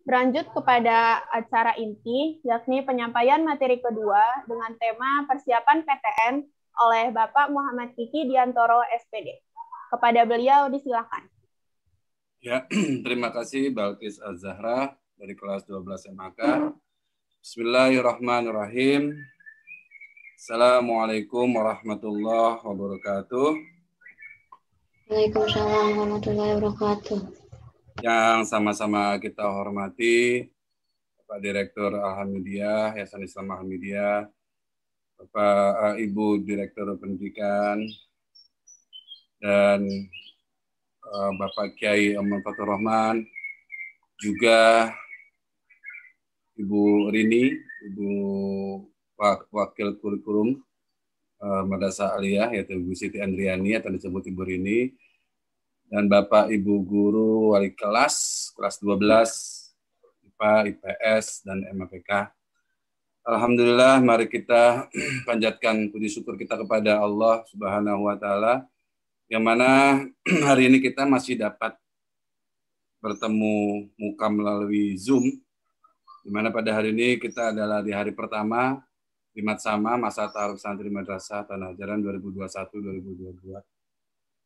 Berlanjut kepada acara inti, yakni penyampaian materi kedua dengan tema persiapan PTN oleh Bapak Muhammad Kiki Diantoro, SPD. Kepada beliau disilakan. Ya, terima kasih Balkis Az-Zahra dari kelas 12 MAK. Bismillahirrahmanirrahim. Assalamualaikum warahmatullahi wabarakatuh. Waalaikumsalam warahmatullahi wabarakatuh. Yang sama-sama kita hormati Bapak Direktur Alhamidiyah, Yayasan Islam Alhamidiyah, Bapak Ibu Direktur Pendidikan, dan Bapak Kiai Aman Fatur Rahman, juga Ibu Rini, Ibu Wakil Kurikulum Madrasah Aliyah, yaitu Ibu Siti Andriani atau disebut Ibu Rini, dan Bapak Ibu Guru Wali Kelas 12, IPA, IPS, dan MAPK. Alhamdulillah, mari kita panjatkan puji syukur kita kepada Allah Subhanahu wa Ta'ala, yang mana hari ini kita masih dapat bertemu muka melalui Zoom, di mana pada hari ini kita adalah di hari pertama di Matsama Masa Ta'aruf Santri Madrasah Tanah Ajaran 2021-2022.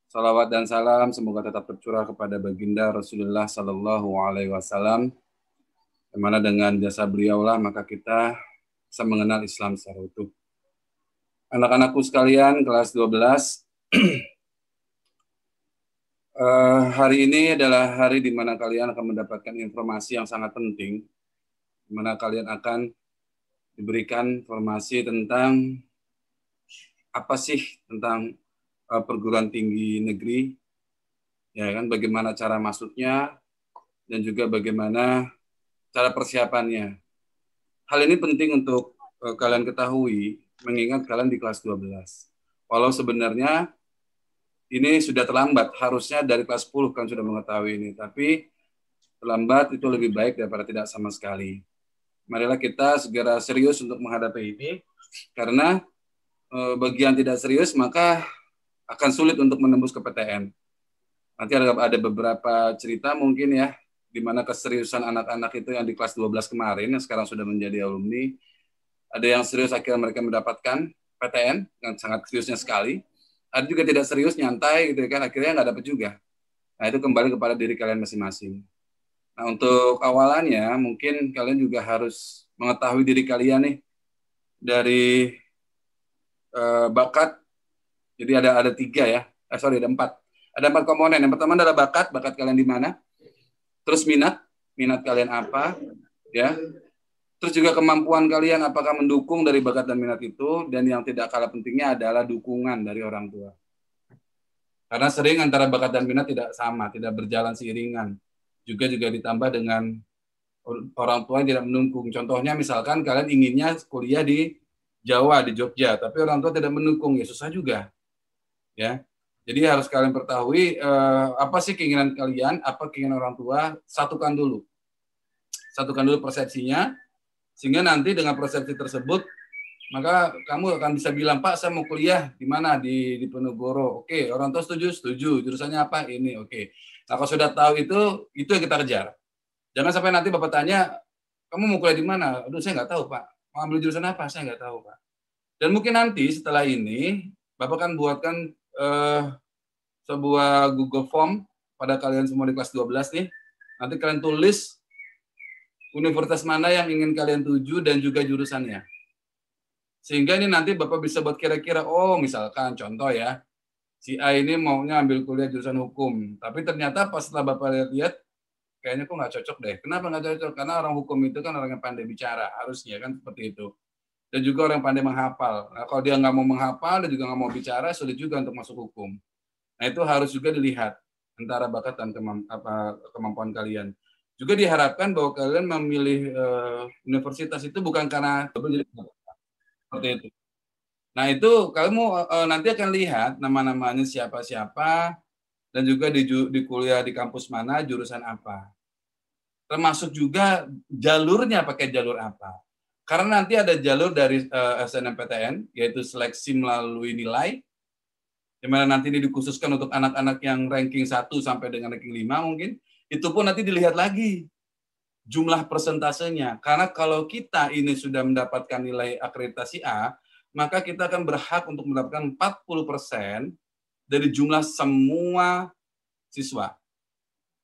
Salawat dan salam semoga tetap tercurah kepada baginda Rasulullah Sallallahu Alaihi Wasallam, di mana dengan jasa beliaulah maka kita bisa mengenal Islam secara utuh. Anak-anakku sekalian, kelas 12, hari ini adalah hari di mana kalian akan mendapatkan informasi yang sangat penting, di mana kalian akan diberikan informasi tentang apa sih tentang perguruan tinggi negeri, ya kan, bagaimana cara masuknya dan juga bagaimana cara persiapannya. Hal ini penting untuk kalian ketahui, mengingat kalian di kelas 12. Walau sebenarnya ini sudah terlambat, harusnya dari kelas 10 kan sudah mengetahui ini, tapi terlambat itu lebih baik daripada tidak sama sekali. Marilah kita segera serius untuk menghadapi ini, karena bagi yang tidak serius maka akan sulit untuk menembus ke PTN. Nanti ada beberapa cerita mungkin ya, di mana keseriusan anak-anak itu yang di kelas 12 kemarin, yang sekarang sudah menjadi alumni, ada yang serius akhirnya mereka mendapatkan PTN, yang sangat seriusnya sekali. Ada juga tidak serius, nyantai gitu kan, akhirnya nggak dapat juga. Nah itu kembali kepada diri kalian masing-masing. Nah untuk awalannya, mungkin kalian juga harus mengetahui diri kalian nih, dari bakat. Jadi ada tiga ya, ada empat. Ada 4 komponen. Yang pertama adalah bakat kalian di mana. Terus minat kalian apa, ya. Terus juga kemampuan kalian apakah mendukung dari bakat dan minat itu, dan yang tidak kalah pentingnya adalah dukungan dari orang tua. Karena sering antara bakat dan minat tidak sama, tidak berjalan seiringan. Juga ditambah dengan orang tua yang tidak mendukung. Contohnya misalkan kalian inginnya kuliah di Jawa, di Jogja, tapi orang tua tidak mendukung, ya susah juga. Ya, jadi harus kalian ketahui apa sih keinginan kalian, apa keinginan orang tua, satukan dulu persepsinya, sehingga nanti dengan persepsi tersebut maka kamu akan bisa bilang, Pak saya mau kuliah di mana, di Penogoro. Oke, orang tua setuju, jurusannya apa, ini, oke. Nah kalau sudah tahu itu yang kita kejar. Jangan sampai nanti Bapak tanya, kamu mau kuliah di mana? Aduh saya nggak tahu Pak, mau ambil jurusan apa, saya nggak tahu Pak. Dan mungkin nanti setelah ini Bapak kan buatkan sebuah Google Form pada kalian semua di kelas 12 nih. Nanti kalian tulis universitas mana yang ingin kalian tuju dan juga jurusannya. Sehingga ini nanti Bapak bisa buat kira-kira, oh misalkan contoh ya, si A ini maunya ambil kuliah jurusan hukum. Tapi ternyata pas setelah Bapak lihat, kayaknya kok nggak cocok deh. Kenapa nggak cocok? Karena orang hukum itu kan orang yang pandai bicara, harusnya kan seperti itu. Dan juga orang yang pandai menghafal. Nah, kalau dia nggak mau menghafal dan juga nggak mau bicara, sulit juga untuk masuk hukum. Nah itu harus juga dilihat antara bakat dan kemampuan kalian. Juga diharapkan bahwa kalian memilih universitas itu bukan karena seperti itu. Nah itu kamu nanti akan lihat nama-namanya siapa-siapa dan juga di kuliah di kampus mana, jurusan apa. Termasuk juga jalurnya pakai jalur apa. Karena nanti ada jalur dari SNMPTN, yaitu seleksi melalui nilai, di mana nanti ini dikhususkan untuk anak-anak yang ranking 1 sampai dengan ranking 5 mungkin, itu pun nanti dilihat lagi. jumlah persentasenya. Karena kalau kita ini sudah mendapatkan nilai akreditasi A, maka kita akan berhak untuk mendapatkan 40% dari jumlah semua siswa.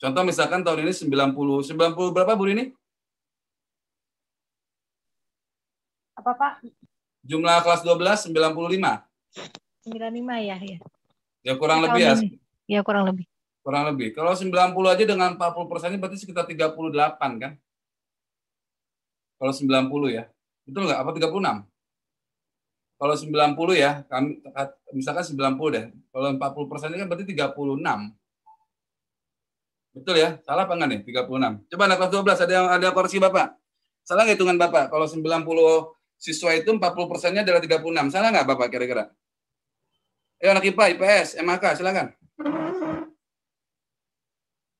Contoh misalkan tahun ini 90 berapa Bu ini? Apa Pak? Jumlah kelas 12 95. 95 ya. Ya kurang lebih ya. Ya kurang lebih. Kurang lebih. Kalau 90 aja dengan 40% berarti sekitar 38 kan? Kalau 90 ya. Betul nggak? Apa 36? Kalau 90 ya, kami misalkan 90 deh. Kalau 40% kan berarti 36. Betul ya? Salah apa enggak nih? 36. Coba anak kelas 12 ada koreksi Bapak. Salah nggak hitungan Bapak? Kalau 90 siswa itu 40%-nya adalah 36. Salah nggak Bapak kira-kira? Ayo anak IPA, IPS, MHK, silakan.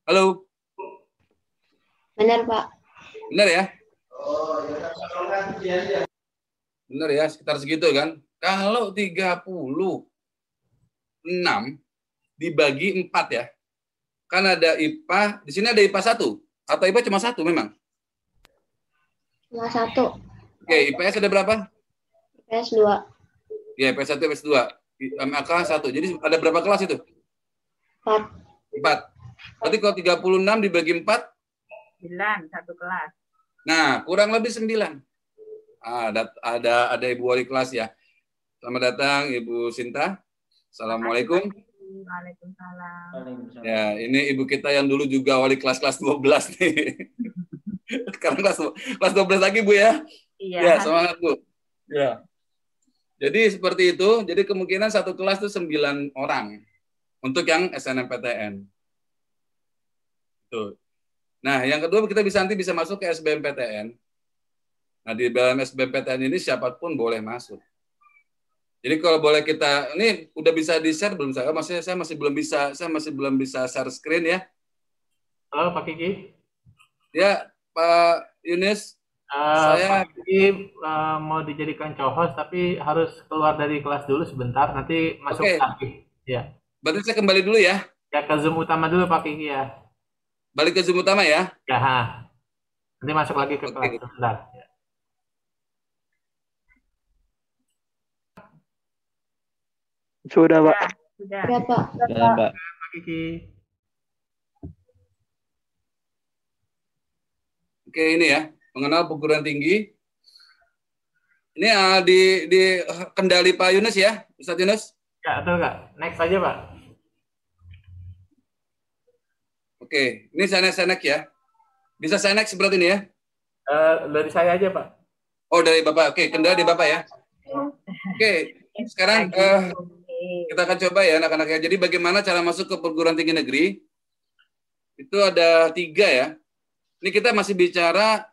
Halo. Benar, Pak. Benar ya? Benar ya, sekitar segitu kan. Kalau 36 dibagi 4 ya. Kan ada IPA, di sini ada IPA 1. Atau IPA cuma 1 memang? Cuma 1. Oke, IPS ada berapa? IPS 2. Ya, IPS 1, IPS 2. MAK 1. Jadi ada berapa kelas itu? 4. 4. Berarti kalau 36 dibagi 4? 9, satu kelas. Nah, kurang lebih 9. Ada Ibu Wali kelas ya. Selamat datang Ibu Sinta. Assalamualaikum. Waalaikumsalam. Ya, ini Ibu kita yang dulu juga wali kelas 12 nih. Sekarang kelas 12 lagi Bu ya. Iya. Ya, semangat Bu. Ya. Jadi seperti itu. Jadi kemungkinan satu kelas itu 9 orang untuk yang SNMPTN. Tuh. Nah, yang kedua kita nanti bisa masuk ke SBMPTN. Nah, di dalam SBMPTN ini siapapun boleh masuk. Jadi kalau boleh kita, ini udah bisa di-share belum saya? Maksudnya saya masih belum bisa share screen ya. Halo Pak Kiki. Ya, Pak Yunis. Saya Pak Kiki mau dijadikan co-host tapi harus keluar dari kelas dulu sebentar, nanti masuk lagi. Ya. Berarti saya kembali dulu ya. Ya ke Zoom utama dulu Pak Kiki ya. Balik ke Zoom utama ya. Ya. Nanti masuk lagi ke kelas sebentar. Ya. Sudah, Pak. Sudah. Sudah, Pak. Sudah, Pak. Pak Kiki. Oke, ini ya, mengenal perguruan tinggi. Ini di kendali Pak Yunus ya, Ustadz Yunus. Ya, betul Kak. Next aja Pak. Oke, ini Senek ya. Bisa Senek seperti ini ya? Dari saya aja Pak. Oh, dari Bapak. Oke, kendali di Bapak ya. Oke, sekarang kita akan coba ya anak-anak ya. Jadi bagaimana cara masuk ke perguruan tinggi negeri? Itu ada 3 ya. Ini kita masih bicara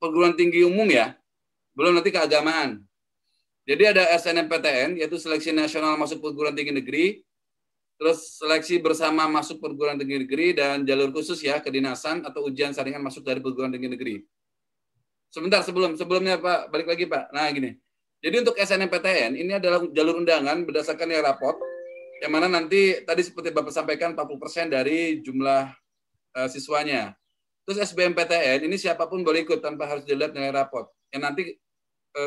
perguruan tinggi umum ya. Belum nanti keagamaan. Jadi ada SNMPTN, yaitu Seleksi Nasional Masuk Perguruan Tinggi Negeri. Terus seleksi bersama masuk perguruan tinggi negeri dan jalur khusus ya, kedinasan atau ujian saringan masuk dari perguruan tinggi negeri. Sebentar, sebelumnya Pak, balik lagi Pak. Nah gini, jadi untuk SNMPTN ini adalah jalur undangan berdasarkan nilai rapot, yang mana nanti tadi seperti Bapak sampaikan 40% dari jumlah siswanya. Terus SBMPTN ini siapapun boleh ikut tanpa harus dilihat nilai rapot. Yang nanti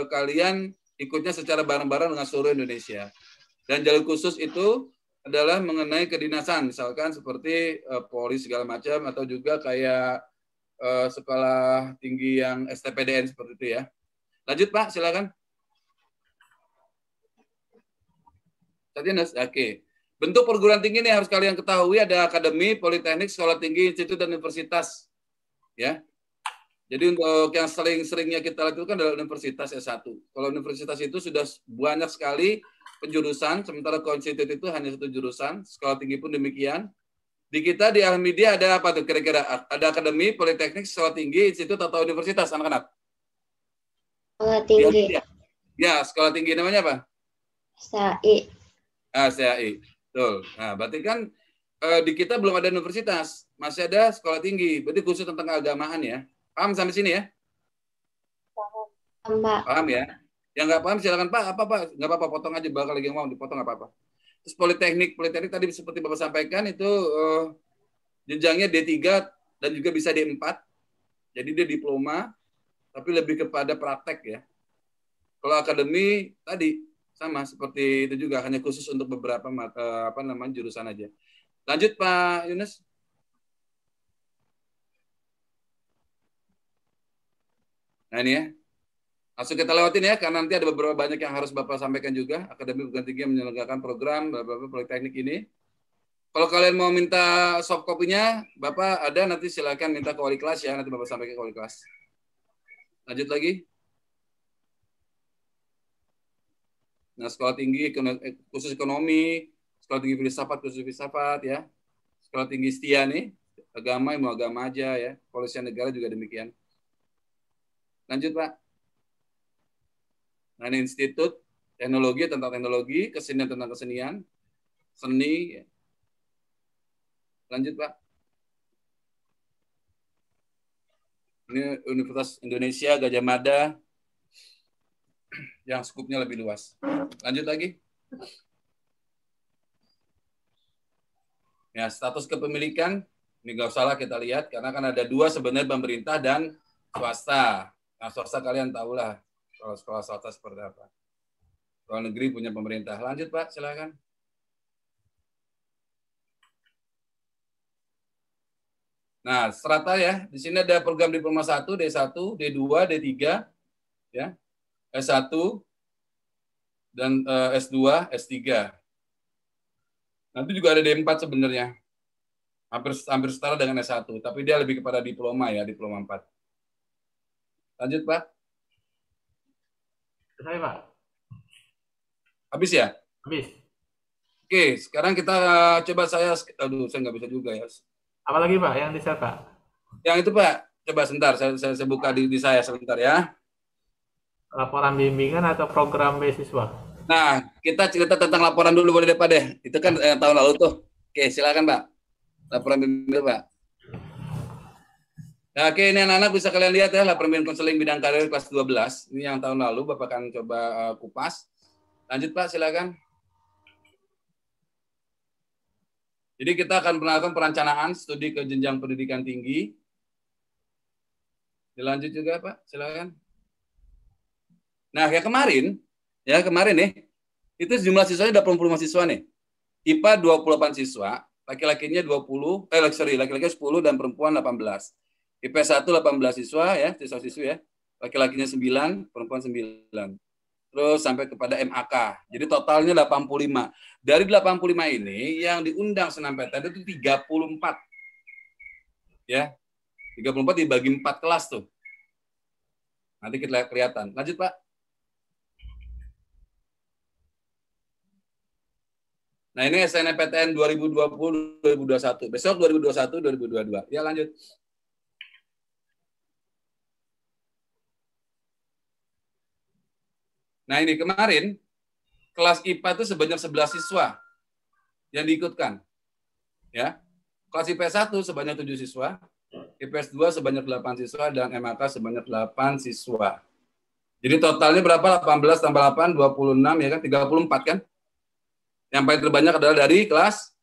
kalian ikutnya secara bareng-bareng dengan seluruh Indonesia. Dan jalur khusus itu adalah mengenai kedinasan, misalkan seperti Polri segala macam, atau juga kayak sekolah tinggi yang STPDN seperti itu ya. Lanjut Pak, silakan. Oke. Bentuk perguruan tinggi ini harus kalian ketahui, ada akademi, politeknik, sekolah tinggi, institut, dan universitas. Ya. Jadi untuk yang sering-seringnya kita lihat itu kan adalah universitas S1. Kalau universitas itu sudah banyak sekali penjurusan, sementara konstitut itu hanya 1 jurusan, sekolah tinggi pun demikian. Di kita di Almedia ada apa tuh kira-kira? Ada akademi, politeknik, sekolah tinggi, institut atau universitas anak-anak? Sekolah tinggi. Ya, sekolah tinggi namanya apa? SAI. SAI. Betul. Nah, berarti kan di kita belum ada universitas, masih ada sekolah tinggi. Berarti khusus tentang keagamaan ya. Paham sampai sini ya? Paham, Pak. Paham ya? Yang nggak paham silakan Pak. Apa Pak? Nggak apa-apa, potong aja bakal lagi mau dipotong nggak apa-apa. Terus politeknik tadi seperti Bapak sampaikan itu jenjangnya D3 dan juga bisa D4. Jadi dia diploma, tapi lebih kepada praktek ya. Kalau akademi tadi sama seperti itu juga, hanya khusus untuk beberapa jurusan aja. Lanjut Pak Yunus. Nah ini ya, langsung kita lewatin ya, karena nanti ada beberapa banyak yang harus Bapak sampaikan juga. Akademi Perguruan Tinggi yang menyelenggarakan program Bapak Politeknik ini. Kalau kalian mau minta soft copy-nya, Bapak ada, nanti silakan minta ke wali kelas ya, nanti Bapak sampaikan ke wali kelas. Lanjut lagi. Nah, sekolah tinggi khusus ekonomi, sekolah tinggi filsafat khusus filsafat ya. Sekolah tinggi setia nih, agama mau agama aja ya. Kepolisian negara juga demikian. Lanjut Pak. Nah, ini institut teknologi tentang teknologi, kesenian tentang kesenian, seni. Ya. Lanjut Pak. Ini Universitas Indonesia Gajah Mada yang skupnya lebih luas. Lanjut lagi. Ya, status kepemilikan ini nggak usah lah kita lihat karena kan ada dua sebenarnya, pemerintah dan swasta. Nah, swasta kalian tahulah kalau sekolah swasta seperti apa. Sekolah negeri punya pemerintah. Lanjut Pak, silakan. Nah, strata ya. Di sini ada program diploma 1, D1, D2, D3, ya. S1 dan S2, S3. Nanti juga ada D4 sebenarnya. Hampir setara dengan S1, tapi dia lebih kepada diploma ya, diploma 4. Lanjut, Pak. Selesai, Pak. Habis ya? Habis. Oke, sekarang kita coba saya nggak bisa juga ya. Apa lagi, Pak, yang di-share, Pak? Yang itu, Pak. Coba sebentar, saya buka di saya sebentar ya. Laporan bimbingan atau program beasiswa? Nah, kita cerita tentang laporan dulu boleh Pak deh. Itu kan tahun lalu tuh. Oke, silakan Pak. Laporan bimbingan Pak. Nah, oke, ini anak-anak bisa kalian lihat ya, laporan bimbingan konseling bidang karir kelas 12. Ini yang tahun lalu, Bapak akan coba kupas. Lanjut Pak, silakan. Jadi kita akan melakukan perencanaan studi ke jenjang pendidikan tinggi. Dilanjut juga Pak, silakan. Nah, ya kemarin nih, itu jumlah siswanya 80 mahasiswa nih. IPA 28 siswa, laki-lakinya 10 dan perempuan 18. IPS 1 18 siswa ya, siswa-siswi ya. Laki-lakinya 9, perempuan 9. Terus sampai kepada MAK. Jadi totalnya 85. Dari 85 ini yang diundang SNMPTN itu 34. Ya. 34 dibagi 4 kelas tuh. Nanti kita lihat kelihatan. Lanjut, Pak. Nah, ini SNMPTN 2020-2021. Besok 2021-2022. Ya, lanjut. Nah, ini kemarin kelas IPA itu sebanyak 11 siswa yang diikutkan. Ya. Kelas IPS 1 sebanyak 7 siswa, IPS 2 sebanyak 8 siswa, dan MAK sebanyak 8 siswa. Jadi totalnya berapa? 18 tambah 8, 26 ya kan? 34 kan? Yang paling terbanyak adalah dari kelas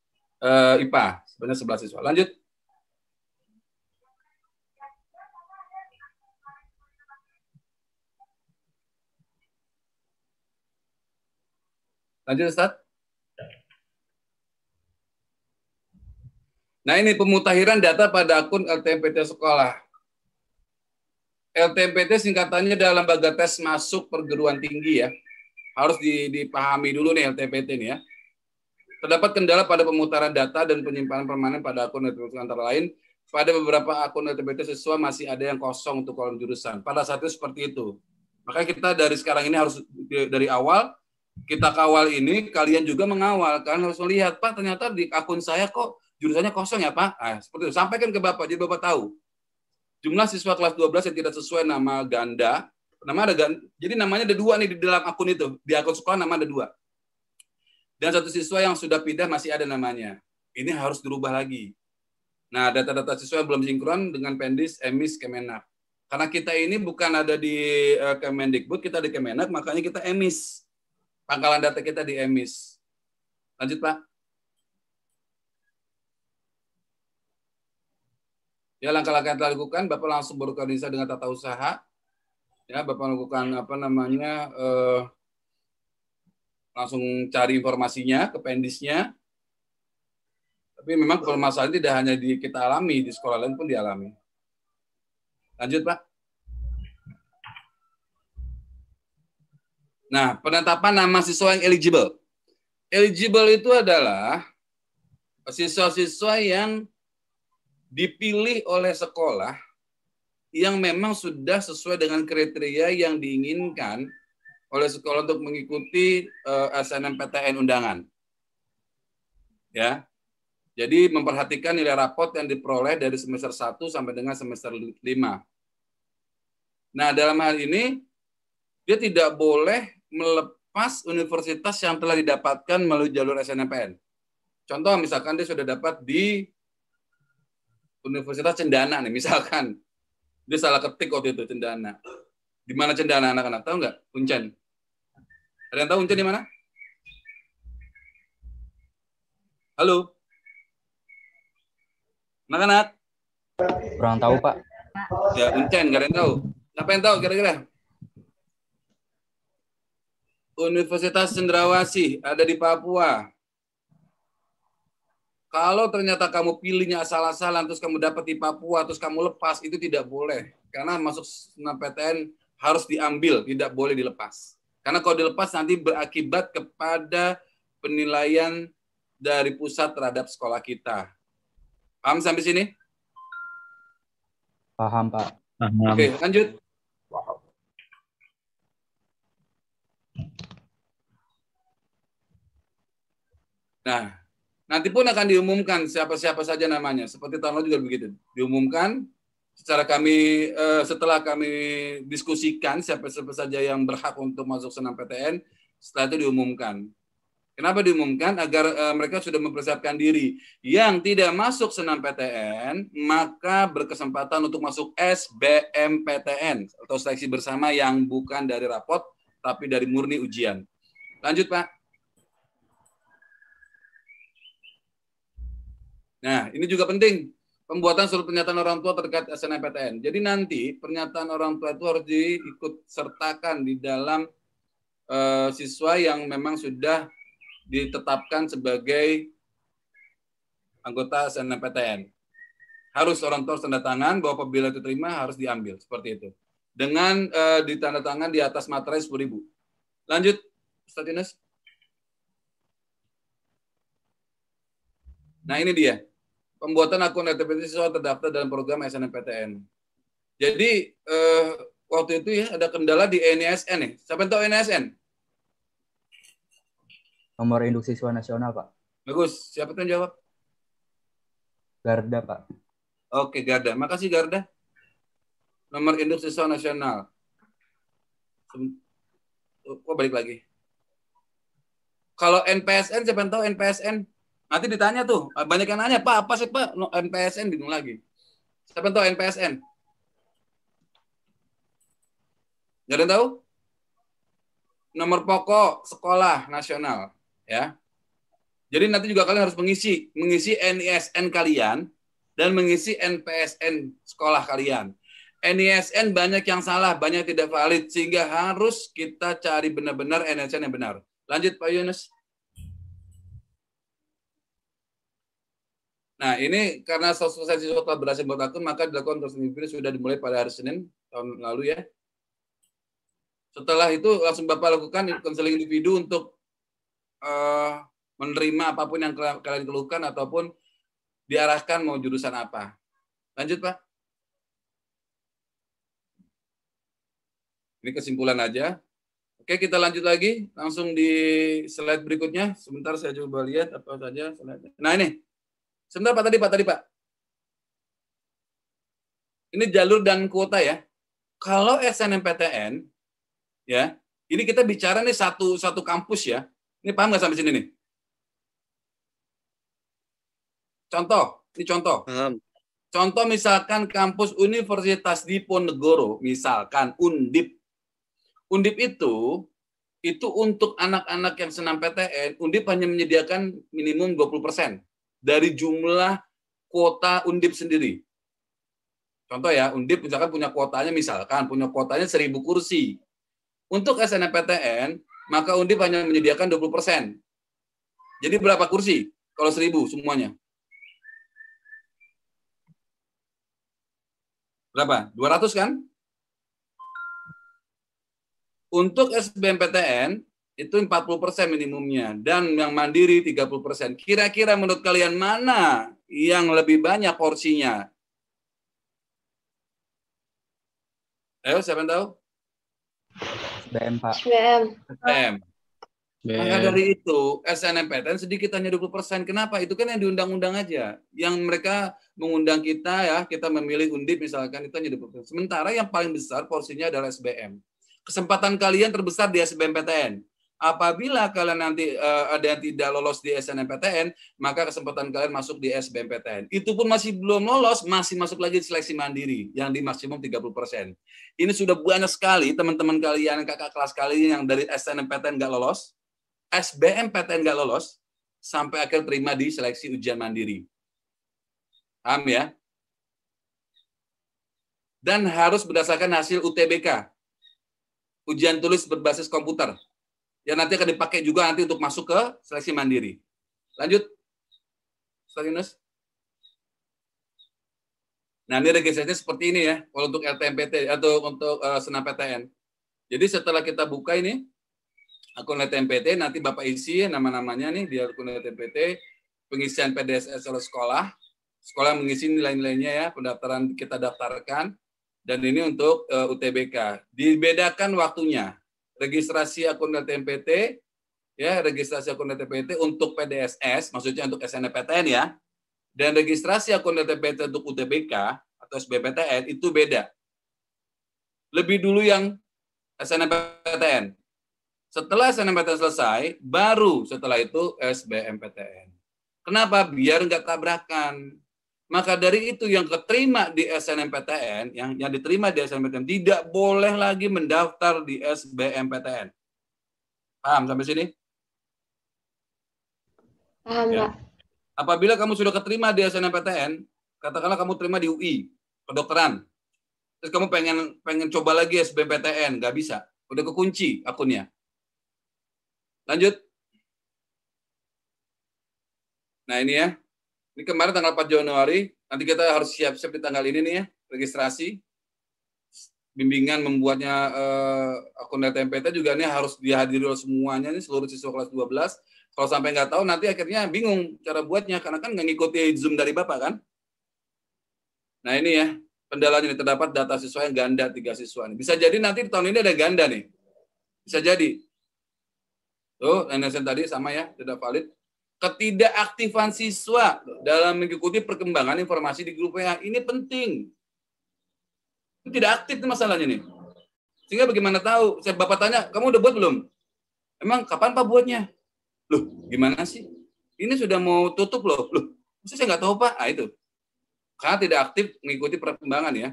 IPA, sebanyak 11 siswa. Lanjut. Lanjut, Ustaz. Nah, ini pemutakhiran data pada akun LTMPT sekolah. LTMPT singkatannya adalah lembaga tes masuk perguruan tinggi ya. Harus dipahami dulu nih LTMPT ini ya. Terdapat kendala pada pemutaran data dan penyimpanan permanen pada akun LTMPT antara lain. Pada beberapa akun LTMPT siswa masih ada yang kosong untuk kolom jurusan. Pada saat itu seperti itu. Maka kita dari sekarang ini harus dari awal kita kawal ini, kalian juga mengawal. Kalian harus melihat, Pak, ternyata di akun saya kok jurusannya kosong ya, Pak. Nah, seperti itu. Sampaikan ke Bapak, jadi Bapak tahu. Jumlah siswa kelas 12 yang tidak sesuai nama ganda, jadi namanya ada 2 nih di dalam akun itu. Di akun sekolah nama ada 2. Dan 1 siswa yang sudah pindah masih ada namanya. Ini harus dirubah lagi. Nah, data-data siswa yang belum sinkron dengan Pendis, Emis, Kemenak. Karena kita ini bukan ada di Kemendikbud, kita di Kemenak, makanya kita Emis. Pangkalan data kita di Emis. Lanjut, Pak. Ya, langkah-langkah yang telah dilakukan, Bapak langsung berkoordinasi dengan tata usaha. Ya, Bapak melakukan langsung cari informasinya ke pendisnya. Tapi memang permasalahan tidak hanya kita alami, di sekolah lain pun dialami. Lanjut, Pak. Nah, penetapan nama siswa yang eligible. Eligible itu adalah siswa-siswa yang dipilih oleh sekolah yang memang sudah sesuai dengan kriteria yang diinginkan oleh sekolah untuk mengikuti SNMPTN undangan. Ya. Jadi memperhatikan nilai rapot yang diperoleh dari semester 1 sampai dengan semester 5. Nah, dalam hal ini dia tidak boleh melepas universitas yang telah didapatkan melalui jalur SNMPTN. Contoh misalkan dia sudah dapat di Universitas Cendana nih, misalkan. Dia salah ketik waktu itu Cendana. Di mana Cendana anak-anak? Tahu nggak? Uncen. Ada yang tahu Uncen di mana? Halo? Anak-anak? Kurang tahu, Pak. Ya, Uncen, nggak ada yang tahu. Siapa yang tahu kira-kira? Universitas Cendrawasih ada di Papua. Kalau ternyata kamu pilihnya asal-asalan, terus kamu dapat di Papua, terus kamu lepas, itu tidak boleh. Karena masuk SNMPTN harus diambil, tidak boleh dilepas. Karena kalau dilepas nanti berakibat kepada penilaian dari pusat terhadap sekolah kita. Paham sampai sini? Paham, Pak. Oke, lanjut. Nah, nanti pun akan diumumkan siapa-siapa saja namanya. Seperti tahun lalu juga begitu. Diumumkan setelah kami diskusikan siapa-siapa saja yang berhak untuk masuk SNMPTN, setelah itu diumumkan. Kenapa diumumkan? Agar mereka sudah mempersiapkan diri. Yang tidak masuk SNMPTN, maka berkesempatan untuk masuk SBMPTN atau seleksi bersama yang bukan dari rapot, tapi dari murni ujian. Lanjut, Pak. Nah, ini juga penting. Pembuatan surat pernyataan orang tua terkait SNMPTN. Jadi nanti pernyataan orang tua itu harus diikut sertakan di dalam siswa yang memang sudah ditetapkan sebagai anggota SNMPTN. Harus orang tua tanda tangan bahwa apabila diterima harus diambil. Seperti itu. Dengan ditandatangan di atas materai 10.000. Lanjut, Ustaz Yunus. Nah, ini dia. Pembuatan akun RTP siswa terdaftar dalam program SNMPTN. Jadi, waktu itu ya ada kendala di NISN nih. Siapa yang tahu NISN? Nomor induk siswa nasional, Pak. Bagus. Siapa yang jawab? Garda, Pak. Oke, Garda. Makasih, Garda. Nomor induk siswa nasional. Oh, balik lagi. Kalau NPSN, siapa yang tahu NPSN? Nanti ditanya tuh, banyak yang nanya, Pak, apa sih Pak? NPSN bingung lagi. Siapa yang tahu NPSN? Nggak ada yang tahu? Nomor pokok sekolah nasional, ya. Jadi nanti juga kalian harus mengisi NISN kalian dan mengisi NPSN sekolah kalian. NISN banyak yang salah, banyak yang tidak valid, sehingga harus kita cari benar-benar NISN yang benar. Lanjut, Pak Yunus. Nah, ini karena selesai siswa telah berhasil membuat akun, maka dilakukan konseling individu sudah dimulai pada hari Senin tahun lalu ya. Setelah itu langsung Bapak lakukan konseling individu untuk menerima apapun yang kalian keluhkan ataupun diarahkan mau jurusan apa. Lanjut, Pak. Ini kesimpulan aja. Oke, kita lanjut lagi. Langsung di slide berikutnya. Sebentar saya coba lihat apa saja slide-nya. Nah, ini. Sebentar Pak tadi Pak. Ini jalur dan kuota ya. Kalau SNMPTN, ya, ini kita bicara nih satu kampus ya. Ini paham nggak sampai sini nih? Ini contoh. Paham. Contoh misalkan kampus Universitas Diponegoro, misalkan Undip. Undip itu untuk anak-anak yang SNMPTN, Undip hanya menyediakan minimum 20%. Dari jumlah kuota Undip sendiri. Contoh ya, Undip misalkan punya kuotanya 1.000 kursi. Untuk SNMPTN, maka Undip hanya menyediakan 20%. Jadi berapa kursi? Kalau 1.000 semuanya? Berapa? 200 kan? Untuk SBMPTN, itu 40% minimumnya. Dan yang mandiri 30%. Kira-kira menurut kalian mana yang lebih banyak porsinya? Ayo, siapa yang tahu? SBM, Pak. SBM. SBM. Maka dari itu, SNMPTN sedikit hanya 20%. Kenapa? Itu kan yang diundang-undang aja. Yang mereka mengundang kita ya, kita memilih Undip misalkan, itu hanya 20%. Sementara yang paling besar porsinya adalah SBM. Kesempatan kalian terbesar di SBMPTN. Apabila kalian nanti ada yang tidak lolos di SNMPTN, maka kesempatan kalian masuk di SBMPTN. Itu pun masih belum lolos, masih masuk lagi seleksi mandiri, yang di maksimum 30%. Ini sudah banyak sekali teman-teman kalian, kakak kelas kalian yang dari SNMPTN nggak lolos, SBMPTN nggak lolos, sampai akhir terima di seleksi ujian mandiri. Paham ya? Dan harus berdasarkan hasil UTBK. Ujian tulis berbasis komputer. Yang nanti akan dipakai juga nanti untuk masuk ke seleksi mandiri. Lanjut. Ustaz Yunus. Nah, ini registrasinya seperti ini ya, kalau untuk LTMPT atau untuk SNMPTN. Jadi setelah kita buka ini, akun LTMPT, nanti Bapak isi nama-namanya nih di akun LTMPT, pengisian PDSS oleh sekolah, sekolah mengisi nilai-nilainya ya, pendaftaran kita daftarkan, dan ini untuk UTBK. Dibedakan waktunya, registrasi akun LTMPT, ya registrasi akun LTMPT untuk PDSS, maksudnya untuk SNMPTN ya, dan registrasi akun LTMPT untuk UTBK atau SBMPTN itu beda. Lebih dulu yang SNMPTN. Setelah SNMPTN selesai, baru setelah itu SBMPTN. Kenapa? Biar nggak tabrakan. Maka dari itu yang keterima di SNMPTN, yang diterima di SNMPTN, tidak boleh lagi mendaftar di SBMPTN. Paham sampai sini? Paham, Ya. Pak. Apabila kamu sudah keterima di SNMPTN, katakanlah kamu terima di UI, kedokteran, terus kamu pengen coba lagi SBMPTN, nggak bisa. Udah kekunci akunnya. Lanjut. Nah ini ya. Ini kemarin tanggal 4 Januari. Nanti kita harus siap-siap di tanggal ini nih ya. Registrasi. Bimbingan membuatnya akun LTMPT juga ini harus dihadiri oleh semuanya. Nih, seluruh siswa kelas 12. Kalau sampai nggak tahu, nanti akhirnya bingung cara buatnya. Karena kan nggak ngikuti Zoom dari Bapak kan. Nah ini ya. Kendalanya ini terdapat data siswa yang ganda 3 siswa. Bisa jadi nanti di tahun ini ada ganda nih. Bisa jadi. Tuh, NSN tadi sama ya, tidak valid. Ketidakaktifan siswa dalam mengikuti perkembangan informasi di grup WA. Ini penting. Ini tidak aktif nih masalahnya nih. Sehingga bagaimana tahu? Saya Bapak tanya, kamu udah buat belum? Emang kapan Pak buatnya? Loh, gimana sih? Ini sudah mau tutup loh. Loh, masa saya nggak tahu Pak? Ah, itu. Karena tidak aktif mengikuti perkembangan ya.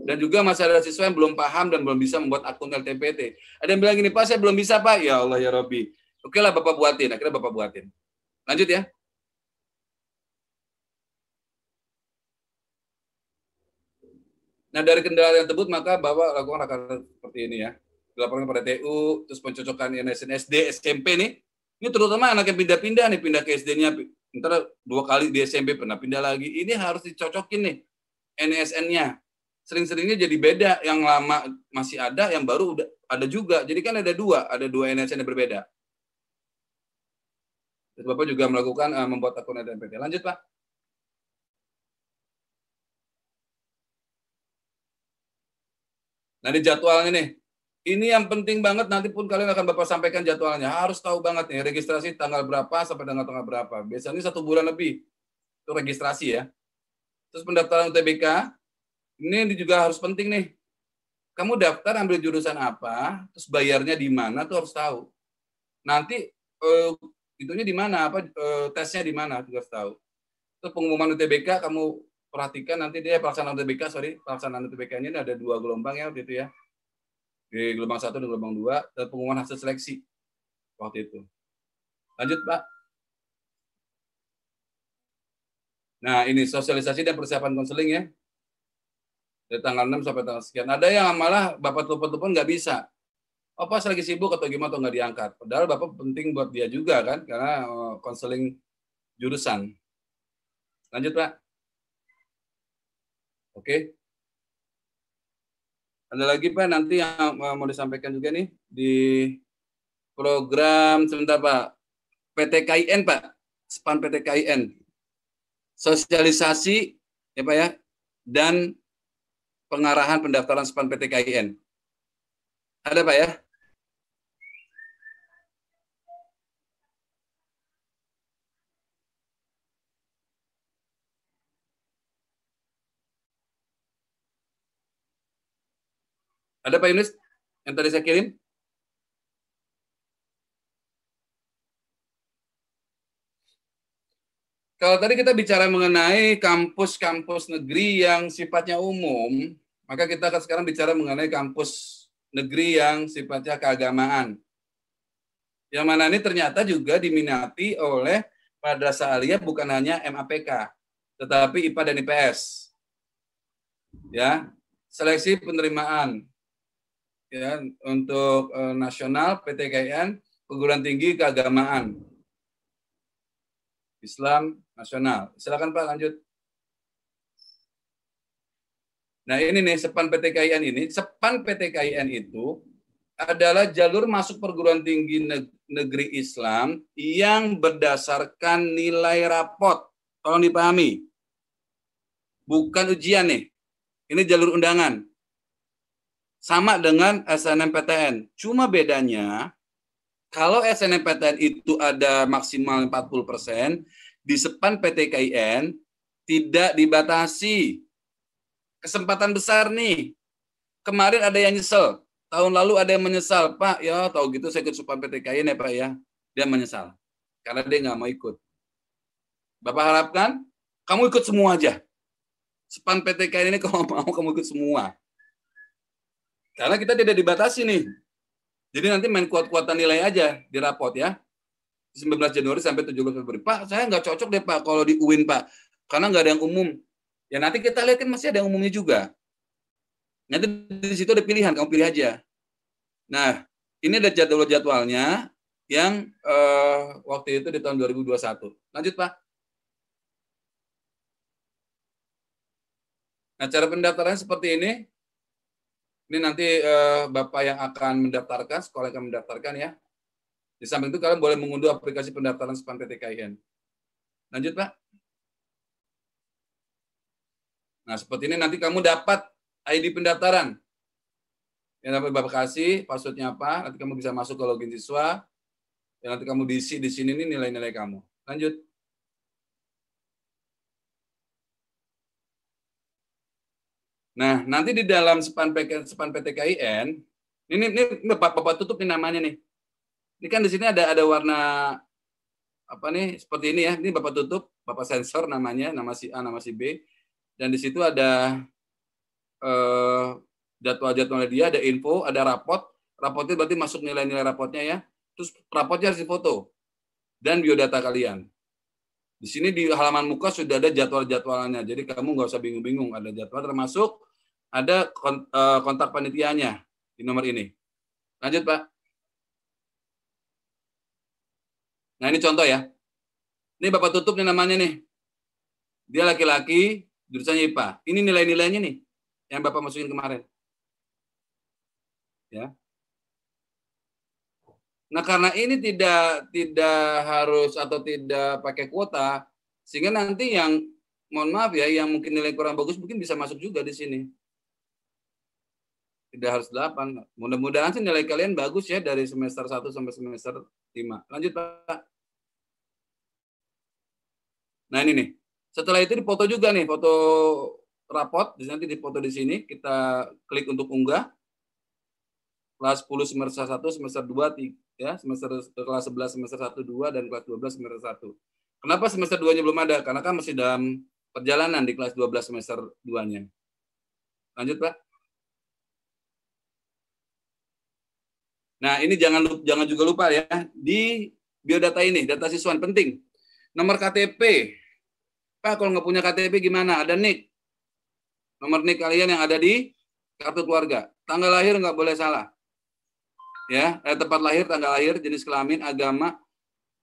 Dan juga masih ada siswa yang belum paham dan belum bisa membuat akun LTMPT. Ada yang bilang gini, Pak, saya belum bisa, Pak. Ya Allah, ya Rabbi. Oke lah, Bapak buatin. Akhirnya Bapak buatin. Lanjut ya. Nah, dari kendala yang tersebut, maka Bapak lakukan akan seperti ini ya. Dilaporkan pada TU, terus pencocokan NSN SD, SMP nih. Ini terutama anak yang pindah-pindah nih, pindah ke SD-nya. Ntar 2 kali di SMP, pernah pindah lagi. Ini harus dicocokin nih, NSN-nya. Sering-seringnya jadi beda, yang lama masih ada, yang baru udah ada juga. Jadi kan ada dua NSN yang berbeda. Terus Bapak juga melakukan membuat akun LTMPT. Lanjut Pak. Nah di jadwalnya nih, ini yang penting banget, nanti pun kalian akan Bapak sampaikan jadwalnya. Harus tahu banget nih, registrasi tanggal berapa sampai tanggal berapa. Biasanya 1 bulan lebih, itu registrasi ya. Terus pendaftaran UTBK, ini juga harus penting nih. Kamu daftar ambil jurusan apa, terus bayarnya di mana tuh harus tahu. Nanti itunya di mana, tesnya di mana juga harus tahu. Terus pengumuman UTBK kamu perhatikan nanti dia pelaksanaan UTBK-nya ini ada 2 gelombang ya gitu ya. Di gelombang 1 dan gelombang 2 dan pengumuman hasil seleksi waktu itu. Lanjut Pak. Nah ini sosialisasi dan persiapan konseling ya. Dari tanggal 6 sampai tanggal sekian. Ada yang malah Bapak telepon-telepon nggak bisa. Oh, pas lagi sibuk atau gimana atau nggak diangkat. Padahal Bapak penting buat dia juga kan, karena konseling jurusan. Lanjut, Pak. Oke. Ada lagi, Pak, nanti yang mau disampaikan juga nih di program, sebentar, Pak. PTKIN, Pak. SPAN PTKIN. Sosialisasi, ya, Pak, ya, dan pengarahan pendaftaran SPAN PTKIN. Ada, Pak, ya? Ada, Pak Yunus yang tadi saya kirim? Kalau tadi kita bicara mengenai kampus-kampus negeri yang sifatnya umum, maka kita akan sekarang bicara mengenai kampus negeri yang sifatnya keagamaan. Yang mana ini ternyata juga diminati oleh madrasah aliyah bukan hanya MAPK, tetapi IPA dan IPS. Ya, seleksi penerimaan ya untuk nasional PTKIN perguruan tinggi keagamaan Islam nasional. Silakan, Pak, lanjut. Nah, ini nih SPAN PTKIN ini. SPAN PTKIN itu adalah jalur masuk perguruan tinggi negeri Islam yang berdasarkan nilai rapot. Tolong dipahami. Bukan ujian nih. Ini jalur undangan. Sama dengan SNMPTN. Cuma bedanya, kalau SNMPTN itu ada maksimal 40%, di SPAN PTKIN tidak dibatasi. Kesempatan besar nih. Kemarin ada yang nyesel. Tahun lalu ada yang menyesal. Pak, ya tahu gitu saya ikut SPAN PTKIN ya, Pak, ya. Dia menyesal. Karena dia nggak mau ikut. Bapak harapkan kamu ikut semua aja. SPAN PTKIN ini kalau mau kamu ikut semua. Karena kita tidak dibatasi nih. Jadi nanti main kuat-kuatan nilai aja di rapot ya. 19 Januari sampai 17 Februari. Pak, saya nggak cocok deh, Pak, kalau di UIN, Pak. Karena nggak ada yang umum. Ya nanti kita lihat kan masih ada yang umumnya juga. Nanti di situ ada pilihan, kamu pilih aja. Nah, ini ada jadwal-jadwalnya yang waktu itu di tahun 2021. Lanjut, Pak. Nah, cara pendaftarannya seperti ini. Ini nanti Bapak yang akan mendaftarkan, sekolah yang akan mendaftarkan ya. Di samping itu kalian boleh mengunduh aplikasi pendaftaran SPAN PTKIN. Lanjut, Pak. Nah, seperti ini nanti kamu dapat ID pendaftaran. Yang dapat Bapak kasih, passwordnya apa, nanti kamu bisa masuk ke login siswa. Dan nanti kamu diisi di sini nih nilai-nilai kamu. Lanjut. Nah, nanti di dalam SPAN PTKIN, ini Bapak tutup nih namanya nih. Ini kan di sini ada warna apa nih? Seperti ini ya. Ini Bapak tutup, Bapak sensor namanya, nama si A, nama si B. Dan di situ ada jadwal-jadwalnya dia, ada info, ada rapot. Rapotnya berarti masuk nilai-nilai rapotnya ya. Terus rapotnya harus difoto dan biodata kalian. Di sini di halaman muka sudah ada jadwal-jadwalnya. Jadi kamu nggak usah bingung-bingung. Ada jadwal termasuk ada kontak panitianya di nomor ini. Lanjut, Pak. Nah, ini contoh ya. Ini Bapak tutup nih namanya nih. Dia laki-laki, jurusannya IPA. Ini nilai-nilainya nih yang Bapak masukin kemarin. Ya. Nah, karena ini tidak harus atau tidak pakai kuota, sehingga nanti yang, mohon maaf ya, yang mungkin nilai kurang bagus mungkin bisa masuk juga di sini. Tidak harus 8. Mudah-mudahan sih nilai kalian bagus ya dari semester 1 sampai semester 5. Lanjut, Pak. Nah, ini nih. Setelah itu dipoto juga nih, foto rapot, nanti dipoto di sini, kita klik untuk unggah. Kelas 10 semester 1, semester 2, ya, kelas 11 semester 1, 2, dan kelas 12 semester 1. Kenapa semester 2-nya belum ada? Karena kan masih dalam perjalanan di kelas 12 semester 2-nya. Lanjut, Pak. Nah, ini jangan juga lupa ya, di biodata ini, data siswaan penting. Nomor KTP. Pak, kalau nggak punya KTP gimana? Ada NIK. Nomor NIK kalian yang ada di kartu keluarga. Tanggal lahir nggak boleh salah. Ya, tempat lahir, tanggal lahir, jenis kelamin, agama.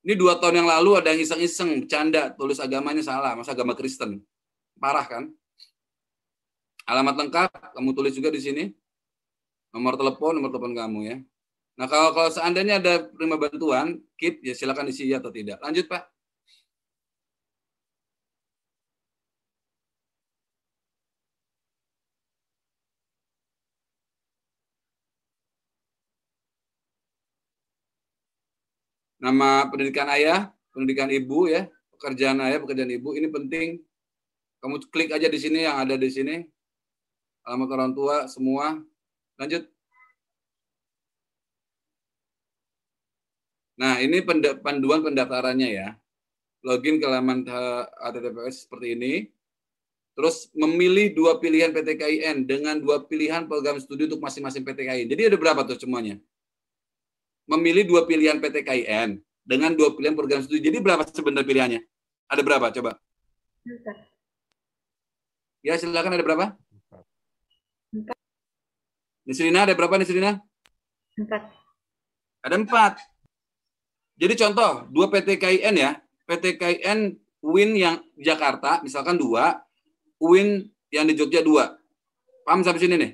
Ini 2 tahun yang lalu ada yang iseng-iseng, bercanda, tulis agamanya salah, masa agama Kristen. Parah kan? Alamat lengkap, kamu tulis juga di sini. Nomor telepon kamu ya. Nah, kalau seandainya ada penerima bantuan, KIP, ya silakan isi ya atau tidak. Lanjut, Pak. Nama pendidikan ayah, pendidikan ibu ya, pekerjaan ayah, pekerjaan ibu, ini penting. Kamu klik aja di sini yang ada di sini. Alamat orang tua semua. Lanjut. Nah, ini panduan pendaftarannya ya. Login ke laman HTTPS seperti ini. Terus memilih 2 pilihan PTKIN dengan 2 pilihan program studi untuk masing-masing PTKIN. Jadi ada berapa tuh semuanya? Memilih 2 pilihan PTKIN dengan 2 pilihan program studi. Jadi berapa sebenarnya pilihannya? Ada berapa? Coba. Ya, silakan, ada berapa? 4. Nisrina, ada berapa Nisrina? 4. Ada 4. Jadi contoh, 2 PTKIN ya. PTKIN UIN yang Jakarta, misalkan 2. UIN yang di Jogja 2. Paham sampai sini nih?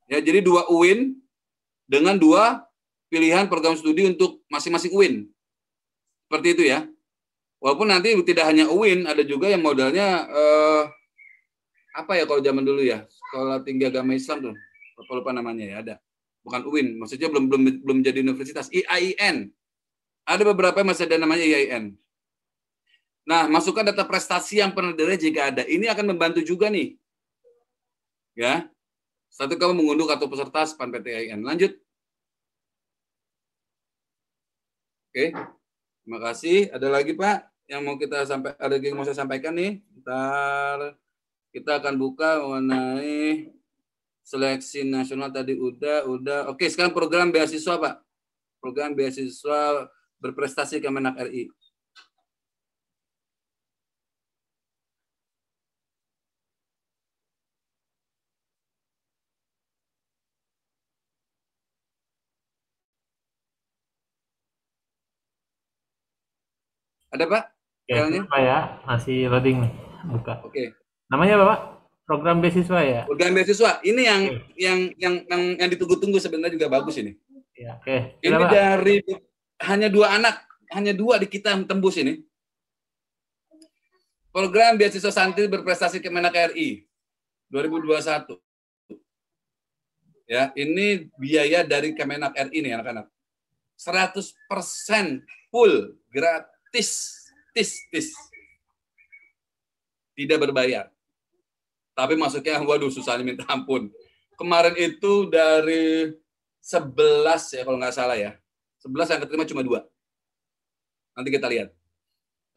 Ya, jadi 2 UIN dengan 2 pilihan program studi untuk masing-masing UIN. Seperti itu ya. Walaupun nanti tidak hanya UIN, ada juga yang modalnya apa ya kalau zaman dulu ya, Sekolah Tinggi Agama Islam tuh, lupa namanya ya, ada. Bukan UIN, maksudnya belum jadi universitas. IAIN. Ada beberapa yang masih ada namanya IAIN. Nah, masukkan data prestasi yang pernah diraih jika ada. Ini akan membantu juga nih. Ya. Satu, kamu mengunduh kartu peserta SPAN PTKIN. Lanjut. Oke. Terima kasih. Ada lagi Pak yang mau saya sampaikan nih. Ntar kita akan buka mengenai seleksi nasional tadi udah. Oke, sekarang program beasiswa Pak. Program beasiswa berprestasi Kemenak RI. Ada Pak? Ya, Pak ya, masih loading nih, buka. Oke. Namanya apa Pak? Program beasiswa ya? Program beasiswa. Ini yang ditunggu-tunggu sebenarnya juga bagus ini. Ya, oke. Ini Pak. dari hanya 2 anak, hanya 2 di kita tembus ini. Program beasiswa santri berprestasi Kemenak RI 2021. Ya, ini biaya dari Kemenak RI nih anak-anak. 100% full gratis. Tidak berbayar. Tapi masuknya, waduh, susah minta ampun. Kemarin itu dari 11 ya kalau nggak salah ya. 11 yang keterima cuma 2. Nanti kita lihat.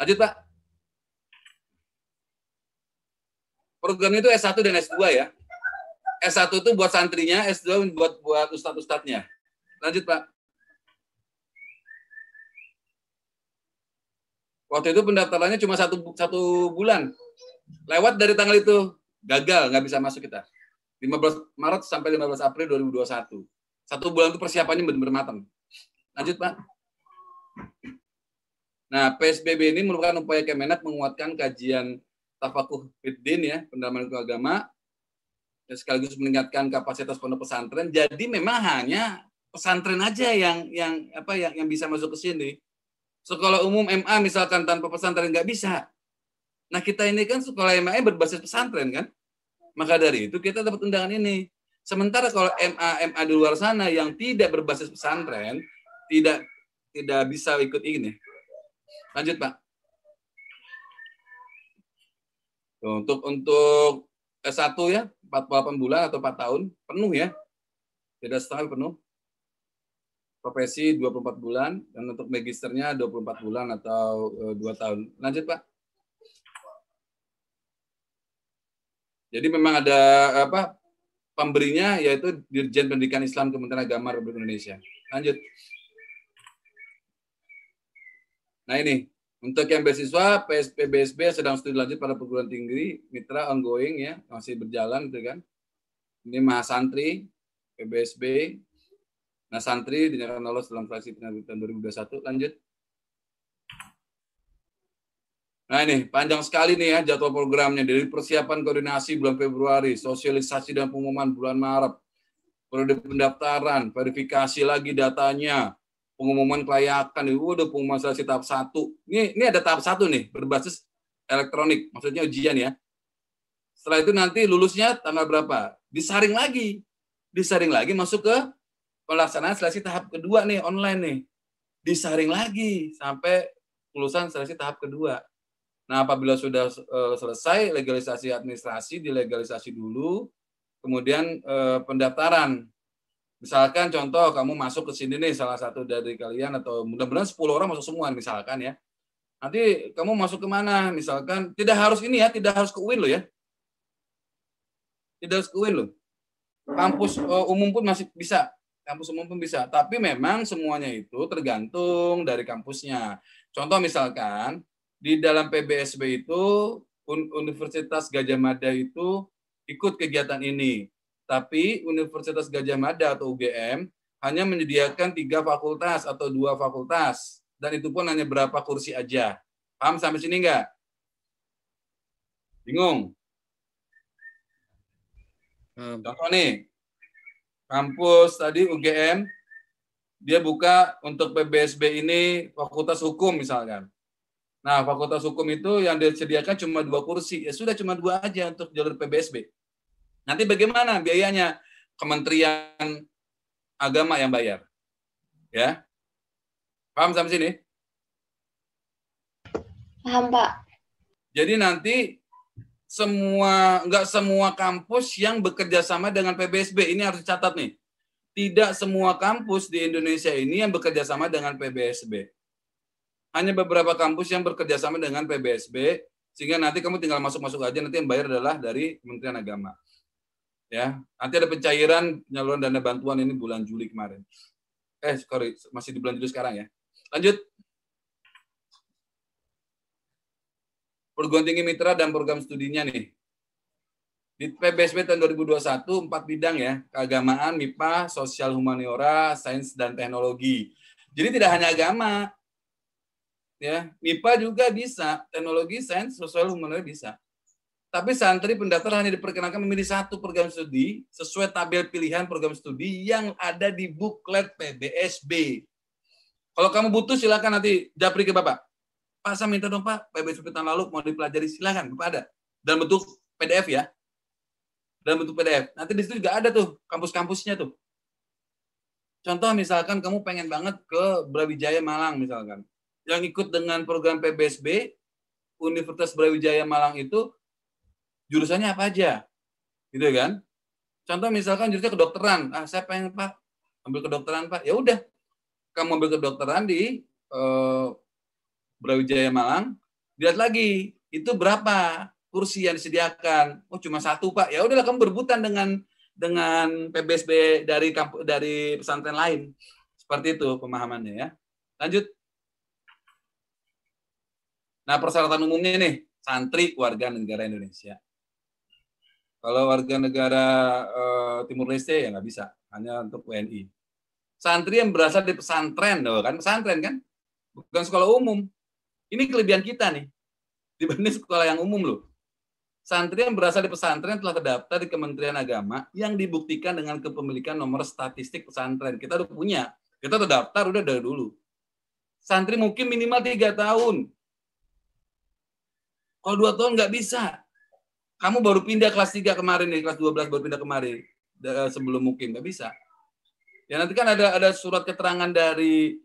Lanjut Pak. Program itu S1 dan S2 ya. S1 itu buat santrinya, S2 buat ustadz-ustadznya. Lanjut Pak. Waktu itu pendaftarannya cuma satu bulan. Lewat dari tanggal itu, gagal, nggak bisa masuk kita. 15 Maret sampai 15 April 2021. 1 bulan itu persiapannya benar-benar matang. Lanjut Pak. Nah, PSBB ini merupakan upaya Kemenak menguatkan kajian tafakuh fiddin ya, pendalaman agama, dan sekaligus meningkatkan kapasitas pondok pesantren. Jadi memang hanya pesantren aja yang bisa masuk ke sini. Sekolah umum MA misalkan tanpa pesantren nggak bisa. Nah kita ini kan sekolah MA berbasis pesantren kan. Maka dari itu kita dapat undangan ini. Sementara kalau MA di luar sana yang tidak berbasis pesantren tidak bisa ikut ini. Lanjut Pak. Untuk S1 ya 48 bulan atau 4 tahun penuh ya. Tidak setengah penuh. Profesi 24 bulan dan untuk magisternya 24 bulan atau 2 tahun. Lanjut Pak. Jadi memang ada pemberinya yaitu Dirjen Pendidikan Islam Kementerian Agama Republik Indonesia. Lanjut. Nah ini Untuk yang beasiswa, PSPBSB sedang studi lanjut pada perguruan tinggi, mitra ongoing ya, masih berjalan gitu kan. Ini Mahasantri, PBSB, nah santri dinyatakan lolos dalam seleksi penerbitan 2021. Lanjut. Nah ini panjang sekali nih ya jadwal programnya, dari persiapan koordinasi bulan Februari, sosialisasi dan pengumuman bulan Maret, periode pendaftaran, verifikasi lagi datanya, pengumuman kelayakan, udah pengumuman seleksi tahap 1. Ini ada tahap 1 nih, berbasis elektronik, maksudnya ujian ya. Setelah itu nanti lulusnya tanggal berapa? Disaring lagi masuk ke pelaksanaan seleksi tahap kedua nih, online nih. Disaring lagi sampai lulusan seleksi tahap kedua. Nah, apabila sudah selesai legalisasi administrasi, dilegalisasi dulu, kemudian pendaftaran. Misalkan contoh kamu masuk ke sini nih, salah satu dari kalian, atau mudah-mudahan 10 orang masuk semua misalkan ya. Nanti kamu masuk ke mana? Misalkan tidak harus ini ya, tidak harus ke UIN loh ya. Tidak harus ke UIN loh. Kampus umum pun masih bisa. Kampus umum pun bisa. Tapi memang semuanya itu tergantung dari kampusnya. Contoh misalkan di dalam PBSB itu Universitas Gadjah Mada itu ikut kegiatan ini. Tapi Universitas Gadjah Mada atau UGM hanya menyediakan 3 fakultas atau 2 fakultas. Dan itu pun hanya berapa kursi aja. Paham sampai sini enggak? Bingung? Contoh nih, kampus tadi UGM, dia buka untuk PBSB ini fakultas hukum misalkan. Nah, fakultas hukum itu yang disediakan cuma 2 kursi. Ya sudah cuma 2 aja untuk jalur PBSB. Nanti bagaimana biayanya? Kementerian Agama yang bayar. Ya. Paham sampai sini? Paham, Pak. Jadi nanti nggak semua kampus yang bekerja sama dengan PBSB. Ini harus dicatat nih. Tidak semua kampus di Indonesia ini yang bekerja sama dengan PBSB. Hanya beberapa kampus yang bekerja sama dengan PBSB, sehingga nanti kamu tinggal masuk-masuk aja, nanti yang bayar adalah dari Kementerian Agama. Ya, nanti ada pencairan penyaluran dana bantuan ini bulan Juli kemarin. Sorry, masih di bulan Juli sekarang ya. Lanjut. Perguruan tinggi mitra dan program studinya nih. Di PBSB tahun 2021, 4 bidang ya, keagamaan, MIPA, sosial humaniora, sains dan teknologi. Jadi tidak hanya agama. Ya, MIPA juga bisa, teknologi, sains, sosial humaniora bisa. Tapi santri pendaftar hanya diperkenankan memilih 1 program studi sesuai tabel pilihan program studi yang ada di buklet PBSB. Kalau kamu butuh silakan nanti japri ke Bapak. Pak, saya minta dong Pak, PBSB tahun lalu mau dipelajari, silakan Bapak ada. Dalam bentuk PDF ya. Dalam bentuk PDF. Nanti di situ juga ada tuh kampus-kampusnya tuh. Contoh misalkan kamu pengen banget ke Brawijaya Malang misalkan. Yang ikut dengan program PBSB, Universitas Brawijaya Malang itu jurusannya apa aja? Gitu kan? Contoh misalkan jurusannya kedokteran. Saya pengen Pak, ambil kedokteran Pak. Ya udah. Kamu ambil kedokteran di Brawijaya Malang, lihat lagi itu berapa kursi yang disediakan. Oh cuma 1 Pak. Ya udahlah kamu berebutan dengan PBSB dari pesantren lain. Seperti itu pemahamannya ya. Lanjut. Nah persyaratan umumnya nih, santri warga negara Indonesia. Kalau warga negara Timur Leste ya nggak bisa, hanya untuk WNI. Santri yang berasal dari pesantren, kan pesantren kan, bukan sekolah umum. Ini kelebihan kita nih, dibanding sekolah yang umum loh. Santri yang berasal dari pesantren telah terdaftar di Kementerian Agama yang dibuktikan dengan kepemilikan nomor statistik pesantren. Kita udah punya, kita terdaftar udah dari dulu. Santri mungkin minimal 3 tahun. Kalau 2 tahun nggak bisa. Kamu baru pindah kelas 3 kemarin nih, kelas 12 baru pindah kemarin. Sebelum mungkin nggak bisa. Ya nanti kan ada surat keterangan dari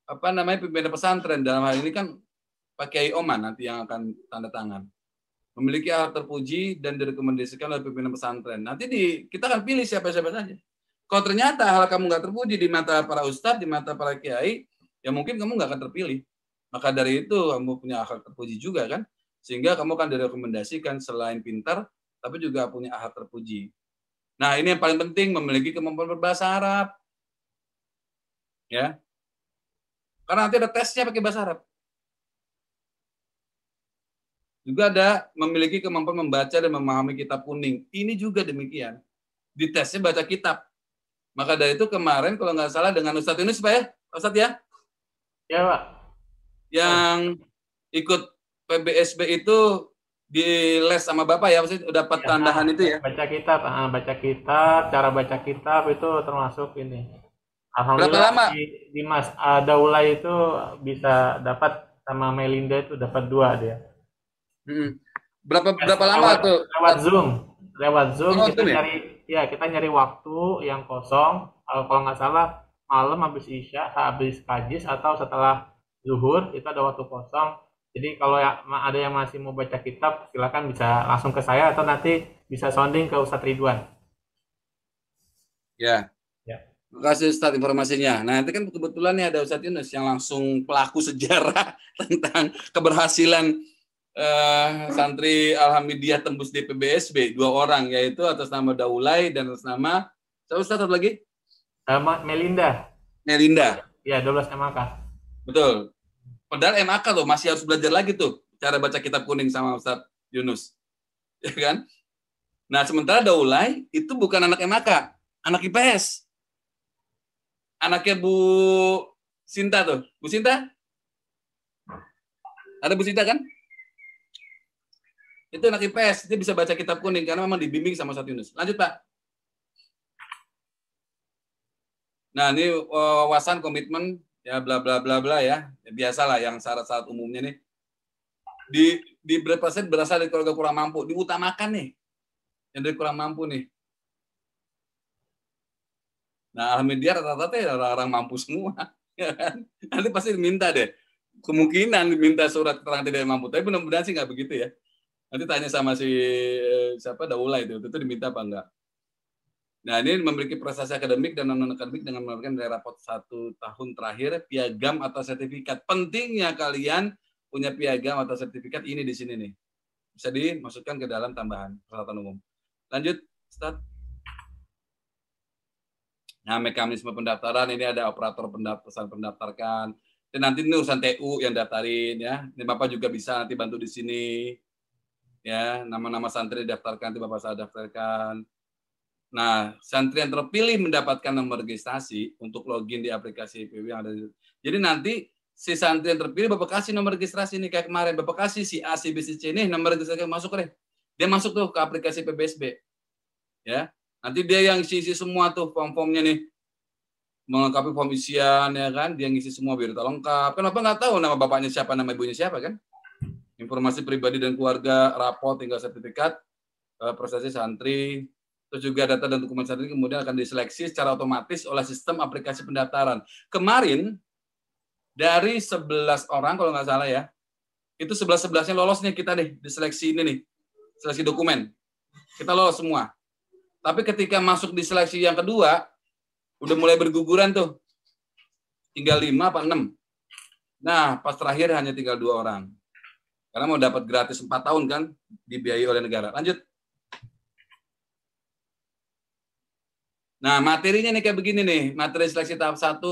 pimpinan pesantren, dalam hal ini kan Pak Kiai Oman nanti yang akan tanda tangan. Memiliki hak terpuji dan direkomendasikan oleh pimpinan pesantren. Nanti kita akan pilih siapa-siapa saja. Kalau ternyata hal kamu nggak terpuji di mata para ustadz, di mata para kiai, ya mungkin kamu nggak akan terpilih. Maka dari itu kamu punya hak terpuji juga kan, sehingga kamu akan direkomendasikan selain pintar, tapi juga punya hak terpuji. Nah ini yang paling penting, memiliki kemampuan berbahasa Arab. Ya, karena nanti ada tesnya pakai bahasa Arab. Juga ada memiliki kemampuan membaca dan memahami kitab kuning. Ini juga demikian. Di tesnya baca kitab. Maka dari itu kemarin kalau nggak salah dengan Ustadz Yunus Pak ya? Ustadz ya? Ya Pak. Yang ikut PBSB itu di les sama Bapak ya? Maksudnya dapat tambahan itu ya? Baca kitab, cara baca kitab itu termasuk ini. Alhamdulillah Berapa lama? Di Mas Daula itu bisa dapat, sama Melinda itu dapat 2 dia. Berapa lama tuh? Lewat Zoom kita ya? kita nyari waktu yang kosong. Kalau nggak salah malam habis Isya, habis Kajis atau setelah zuhur itu ada waktu kosong. Jadi kalau ada yang masih mau baca kitab, silakan bisa langsung ke saya atau nanti bisa sounding ke Ustadz Ridwan. Ya. Terima kasih Ustadz informasinya. Nah, nanti kan kebetulan nih ada Ustadz Yunus yang langsung pelaku sejarah tentang keberhasilan santri Alhamdulillah tembus di PBSB, 2 orang, yaitu atas nama Daulay dan atas nama siapa Ustaz satu lagi? Melinda. Ya, 12 MAK. Betul. Padahal MAK tuh masih harus belajar lagi tuh cara baca kitab kuning sama Ustaz Yunus. Ya kan? Nah, sementara Daulay itu bukan anak MAK, anak IPS. Anaknya Bu Sinta tuh. Bu Sinta? Ada Bu Sinta kan? Itu anak IPS, dia bisa baca kitab kuning karena memang dibimbing sama Ustadz Yunus. Lanjut Pak. Nah ini wawasan komitmen ya bla bla bla bla ya, biasalah yang syarat-syarat umumnya nih. Di berapa persen berasal dari keluarga kurang mampu, diutamakan nih yang dari kurang mampu nih. Nah alhamdulillah rata-rata ya orang mampu semua. Ya kan? Nanti pasti diminta deh. Kemungkinan diminta surat keterangan tidak mampu, tapi mudah-mudahan sih nggak begitu ya. Nanti tanya sama si siapa Daula itu diminta apa enggak. Nah ini memiliki prestasi akademik dan non akademik dengan mendapatkan dari rapot 1 tahun terakhir piagam atau sertifikat. Pentingnya kalian punya piagam atau sertifikat ini di sini nih. Bisa dimasukkan ke dalam tambahan persyaratan umum. Lanjut, Ustaz. Nah mekanisme pendaftaran ini ada operator pendaftarkan. Dan nanti ini urusan TU yang daftarin ya. Ini Bapak juga bisa nanti bantu di sini. Ya, nama-nama santri daftarkan, itu Bapak saya daftarkan. Nah, santri yang terpilih mendapatkan nomor registrasi untuk login di aplikasi PW yang ada. Jadi nanti si santri yang terpilih Bapak kasih nomor registrasi ini kayak kemarin Bapak kasih si A, si B, si C ini nomor registrasi masuk deh. Dia masuk tuh ke aplikasi PBSB. Ya. Nanti dia yang isi semua tuh form-formnya nih. Melengkapi form isian ya kan, dia ngisi semua biar lengkap. Kenapa nggak tahu nama bapaknya siapa, nama ibunya siapa kan? Informasi pribadi dan keluarga, raport, tinggal sertifikat, prestasi santri, terus juga data dan dokumen santri kemudian akan diseleksi secara otomatis oleh sistem aplikasi pendaftaran. Kemarin dari 11 orang kalau nggak salah ya, itu 11-11-nya lolos nih kita nih, diseleksi ini nih, seleksi dokumen. Kita lolos semua. Tapi ketika masuk di seleksi yang kedua, udah mulai berguguran tuh. Tinggal 5 apa 6. Nah, pas terakhir hanya tinggal 2 orang. Karena mau dapat gratis 4 tahun kan, dibiayai oleh negara. Lanjut. Nah, materinya nih kayak begini nih. Materi seleksi tahap 1,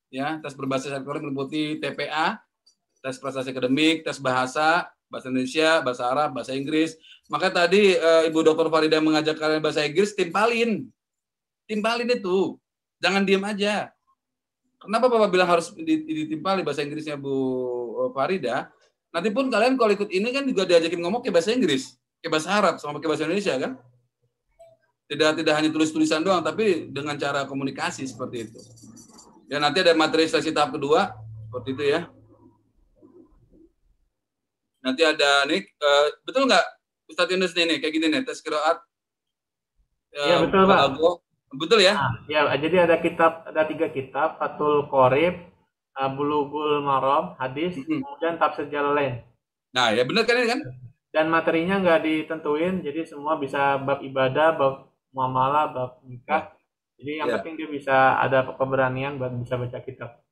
ya, tes berbasis elektronik meliputi TPA, tes prestasi akademik, tes bahasa Indonesia, bahasa Arab, bahasa Inggris. Maka tadi Ibu Dr. Farida mengajak kalian bahasa Inggris, timpalin. Timpalin itu. Jangan diam aja. Kenapa Bapak bilang harus ditimpali bahasa Inggrisnya Bu Farida? Nanti pun kalian kalau ikut ini kan juga diajakin ngomong ke bahasa Inggris, ke bahasa Arab, sama ke bahasa Indonesia kan? Tidak hanya tulis-tulisan doang, tapi dengan cara komunikasi seperti itu. Ya nanti ada materi seleksi tahap kedua, seperti itu ya. Nanti ada nih, betul nggak Ustadz Yunus nih kayak gini nih, tes qiraat. Ya betul Pak. Betul ya? Nah, ya jadi ada 3 kitab, Fathul Qorib, Bulughul Maram, hadis, kemudian Tafsir Jalalain. Nah, ya benar kan ini kan? Dan materinya nggak ditentuin, jadi semua bisa bab ibadah, bab muamalah, bab nikah. Jadi yang penting dia bisa ada keberanian buat bisa baca kitab.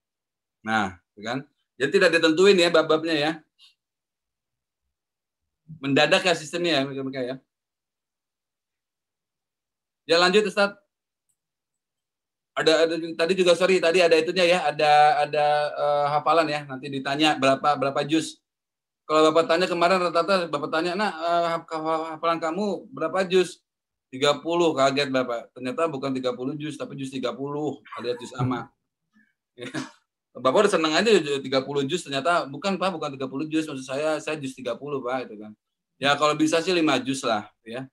Nah, kan? Jadi tidak ditentuin ya bab-babnya ya. Mendadak ya sistemnya ya mereka ya. Ya lanjut Ustaz. Ada tadi juga tadi ada itunya ya, ada hafalan ya. Nanti ditanya berapa juz. Kalau Bapak tanya kemarin rata-rata Bapak tanya, nah hafalan kamu berapa juz? 30, kaget Bapak. Ternyata bukan 30 juz, tapi juz 30 alias juz amma. Bapak udah seneng aja 30 juz, ternyata bukan Pak, bukan 30 juz, maksud saya juz 30 Pak, itu kan. Ya kalau bisa sih 5 juz lah, ya.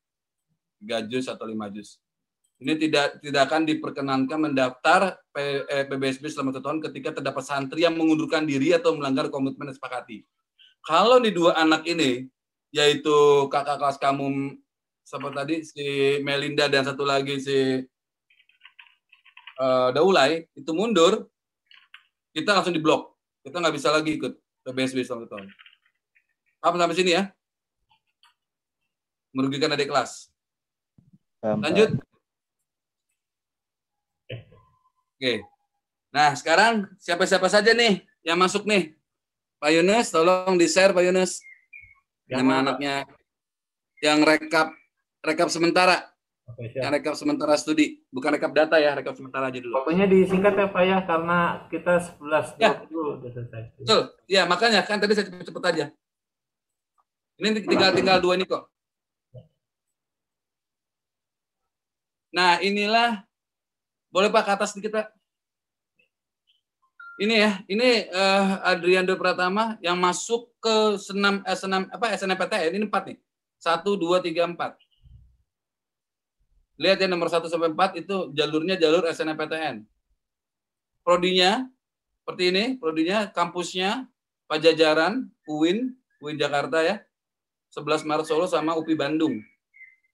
3 juz atau 5 juz. Ini tidak akan diperkenankan mendaftar PBSB selama 1 tahun ketika terdapat santri yang mengundurkan diri atau melanggar komitmen yang disepakati. Kalau di 2 anak ini, yaitu kakak kelas kamu, siapa tadi, si Melinda dan satu lagi si Daulay, itu mundur, kita langsung diblok. Kita nggak bisa lagi ikut PBSB selama 1 tahun. Apa sampai sini ya? Merugikan adik kelas. Lanjut. Oke. Nah, sekarang siapa-siapa saja nih yang masuk nih? Pak Yunus, tolong di-share Pak Yunus. Nama anaknya yang rekap sementara. Oke, yang rekap sementara studi, bukan rekap data ya, rekap sementara aja dulu. Pokoknya disingkat ya Pak ya, karena kita 11.20 ya. Udah selesai. Betul. Ya, makanya kan tadi saya cepet-cepet aja. Ini tinggal 2 nih kok. Nah, inilah, boleh Pak ke atas sedikit Pak. Ini ya, ini Adriando Pratama yang masuk ke SNMPTN, ini 4 nih. 1, 2, 3, 4. Lihat ya nomor 1 sampai 4 itu jalurnya jalur SNMPTN. Prodinya seperti ini, prodinya kampusnya Pajajaran, UIN Jakarta ya. 11 Maret Solo sama UPI Bandung.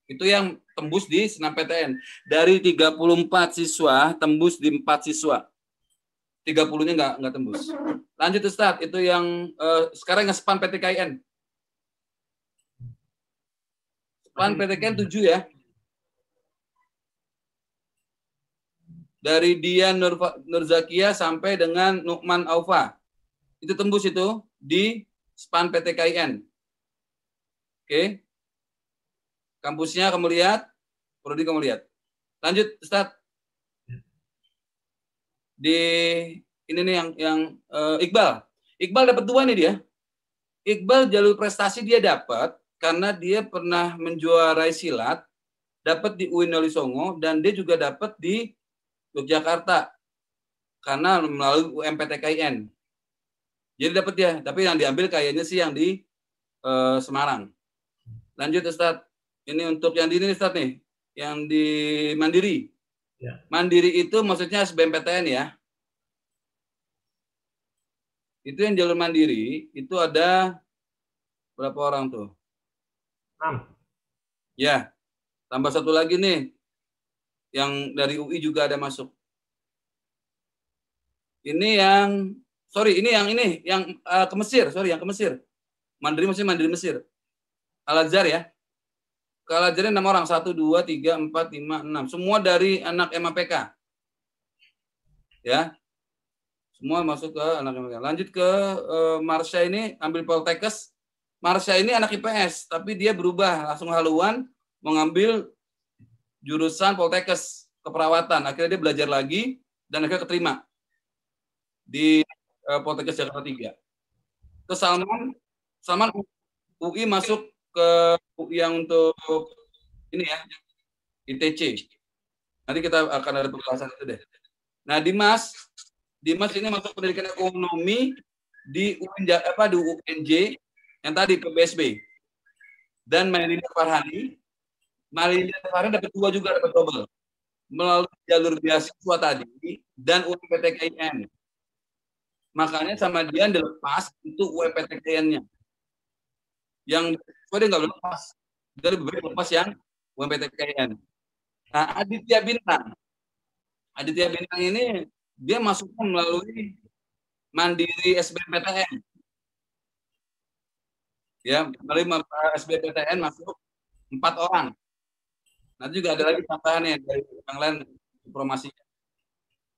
Itu yang tembus di SNMPTN. Dari 34 siswa tembus di 4 siswa. 30-nya nggak tembus. Lanjut Ustaz, itu yang sekarang yang SPAN PTKIN. SPAN PTKIN 7 ya. Dari Dian Nurzakia sampai dengan Nukman Aufa. Itu tembus itu di SPAN PTKIN. Oke. Kampusnya kamu lihat, prodi kamu lihat. Lanjut Ustaz. Di ini nih yang Iqbal. Iqbal dapat 2 nih dia. Iqbal jalur prestasi dia dapat karena dia pernah menjuarai silat, dapat di UIN Wali Songo dan dia juga dapat di Yogyakarta karena melalui UMPTKIN. Jadi dapat dia, tapi yang diambil kayaknya sih yang di Semarang. Lanjut Ustaz. Ini untuk yang di ini Ustaz nih, yang di Mandiri. Ya. Mandiri itu maksudnya SBMPTN ya. Itu yang jalur Mandiri, itu ada berapa orang tuh? 6. Ya, tambah 1 lagi nih. Yang dari UI juga ada masuk. Ini yang, yang ke Mesir, yang ke Mesir. Mandiri maksudnya Mandiri Mesir. Al-Azhar ya. Ke Al-Azhar 6 orang, 1, 2, 3, 4, 5, 6. Semua dari anak MAPK. Ya. Semua masuk ke anak MAPK. Lanjut ke Marsha ini, ambil Poltekkes. Marsha ini anak IPS, tapi dia berubah, langsung haluan, mengambil jurusan Poltekkes keperawatan. Akhirnya dia belajar lagi, dan akhirnya keterima di Poltekkes Jakarta 3. Terus Salman UI masuk ke UI yang untuk ini ya, ITC. Nanti kita akan ada pembahasan itu deh. Nah, Dimas ini masuk pendidikan ekonomi di UNJ yang tadi PBSB. Dan Melinda Farhani dapat 2 juga, dapat double melalui jalur beasiswa tadi dan UMPTKIN. Makanya sama dia dilepas itu UMPTKIN-nya. Yang dia nggak lepas, dia lebih baik lepas yang UMPTKIN. Nah, Aditya Bintang ini dia masuknya melalui Mandiri SBMPTN. Ya, melalui SBMPTN masuk 4 orang. Nanti juga ada lagi tambahannya dari yang lain informasinya.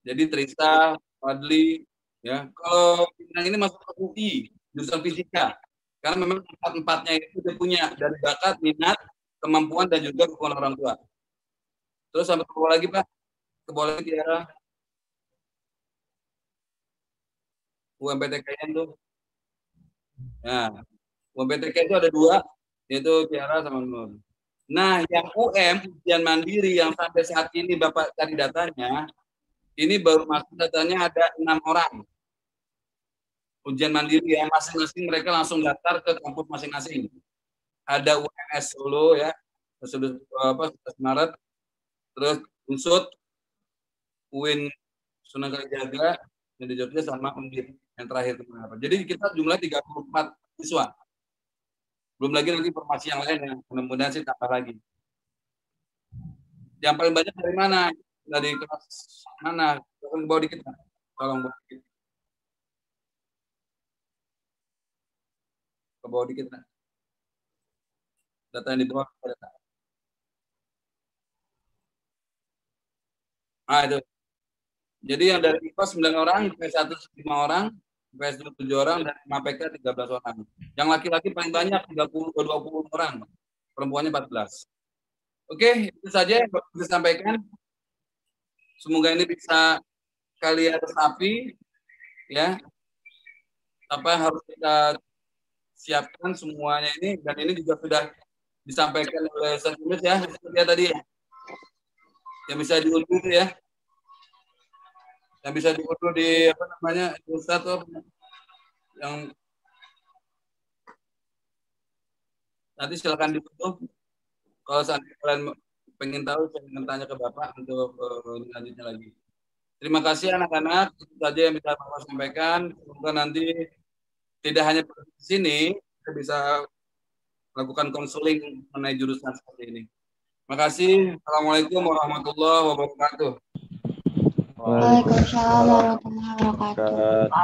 Jadi Trista, Fadli, ya. Kalau Bintang ini masuk ke UI, jurusan fisika. Karena memang 4-4-nya itu dia punya dari bakat, minat, kemampuan, dan juga dukungan orang tua. Terus sampai ke bawah lagi, Pak. Ke bawah lagi, Tiara. UMPTKIN tuh. Nah, UMPTK itu ada 2, yaitu Tiara sama Nur. Nah, yang ujian mandiri yang sampai saat ini Bapak cari datanya, ini baru masuk datanya ada 6 orang. Ujian mandiri ya, masing-masing mereka langsung daftar ke kampus masing-masing. Ada UNS Solo ya, 11 Maret, terus Unsud, UIN Sunan Kalijaga, yang di Jogja sama Undip yang terakhir kemarin. Jadi kita jumlah 34 siswa. Belum lagi nanti informasi yang lain yang mudah-mudahan sih tambah lagi. Yang paling banyak dari mana? Dari kelas mana? Tolong bawa dikit. Tolong bawa dikit. Ke bawah dikit. Data yang di bawah. Itu. Jadi yang dari IPA 9 orang, IPS 1 5 orang, IPS 2 7 orang, dan MAPK 13 orang. Yang laki-laki paling banyak 30 ke 20 orang, perempuannya 14. Oke, itu saja yang bisa sampaikan. Semoga ini bisa kalian resapi, ya. Apa yang harus kita siapkan semuanya ini, dan ini juga sudah disampaikan oleh Ustaz Yunus ya, seperti tadi ya. Yang bisa diunduh ya. Yang bisa diunduh di apa namanya, Ustaz tuh yang nanti silakan diunduh. Kalau seandainya kalian pengen tahu, saya ingin tanya ke Bapak untuk lanjutnya lagi. Terima kasih anak-anak, itu saja yang bisa Bapak sampaikan. Semoga nanti tidak hanya di sini, kita bisa melakukan konseling mengenai jurusan seperti ini. Terima kasih. Assalamualaikum warahmatullahi wabarakatuh. Waalaikumsalam warahmatullahi wabarakatuh.